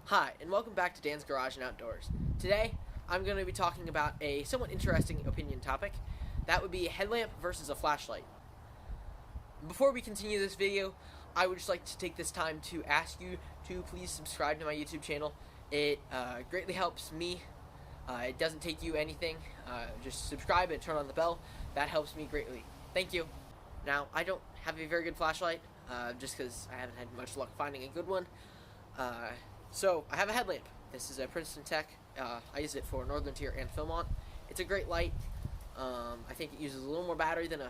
Hi, and welcome back to Dan's Garage and Outdoors. Today, I'm going to be talking about a somewhat interesting opinion topic. That would be a headlamp versus a flashlight. Before we continue this video, I would just like to take this time to ask you to please subscribe to my YouTube channel. It greatly helps me. It doesn't take you anything. Just subscribe and turn on the bell. That helps me greatly. Thank you. Now, I don't have a very good flashlight, just because I haven't had much luck finding a good one. So, I have a headlamp. This is a Princeton Tech. I use it for Northern Tier and Philmont. It's a great light. I think it uses a little more battery than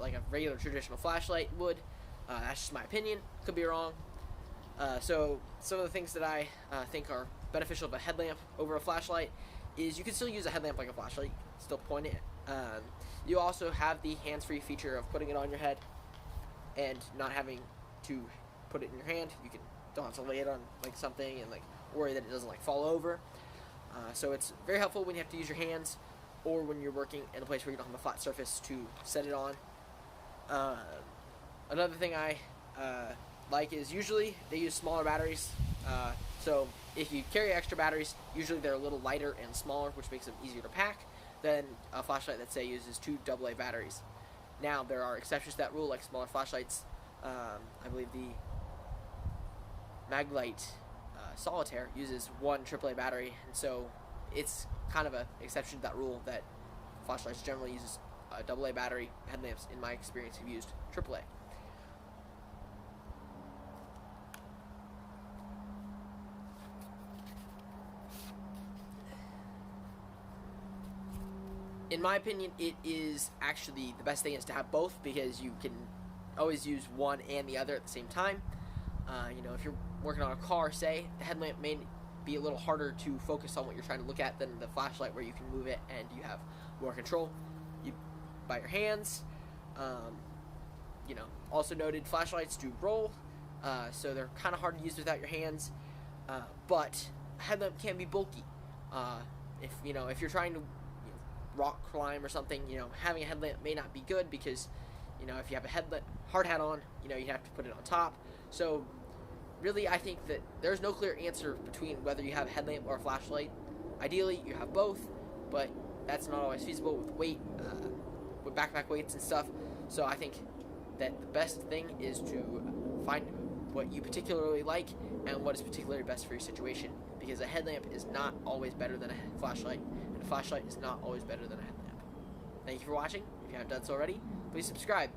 like a regular traditional flashlight would. That's just my opinion. Could be wrong. So, some of the things that I think are beneficial of a headlamp over a flashlight is you can still use a headlamp like a flashlight. Still point it. You also have the hands-free feature of putting it on your head and not having to put it in your hand. You don't have to lay it on like something and like worry that it doesn't like fall over. So it's very helpful when you have to use your hands or when you're working in a place where you don't have a flat surface to set it on. Another thing I like is usually they use smaller batteries. So if you carry extra batteries, usually they're a little lighter and smaller, which makes them easier to pack than a flashlight that say uses 2 AA batteries. Now there are exceptions to that rule, like smaller flashlights. I believe the Maglite Solitaire uses 1 AAA battery, and so it's kind of an exception to that rule that flashlights generally uses a AA battery. Headlamps, in my experience, have used AAA. In my opinion, it is actually the best thing is to have both, because you can always use one and the other at the same time. If you're working on a car, say, the headlamp may be a little harder to focus on what you're trying to look at than the flashlight, where you can move it and you have more control by your hands. Also noted, flashlights do roll, so they're kind of hard to use without your hands. But a headlamp can be bulky. If you're trying to rock climb or something, having a headlamp may not be good, because if you have a hard hat on, you have to put it on top. So really, I think that there's no clear answer between whether you have a headlamp or a flashlight. Ideally, you have both, but that's not always feasible with weight, with backpack weights and stuff. So I think that the best thing is to find what you particularly like and what is particularly best for your situation, because a headlamp is not always better than a flashlight, and a flashlight is not always better than a headlamp. Thank you for watching. If you haven't done so already, please subscribe.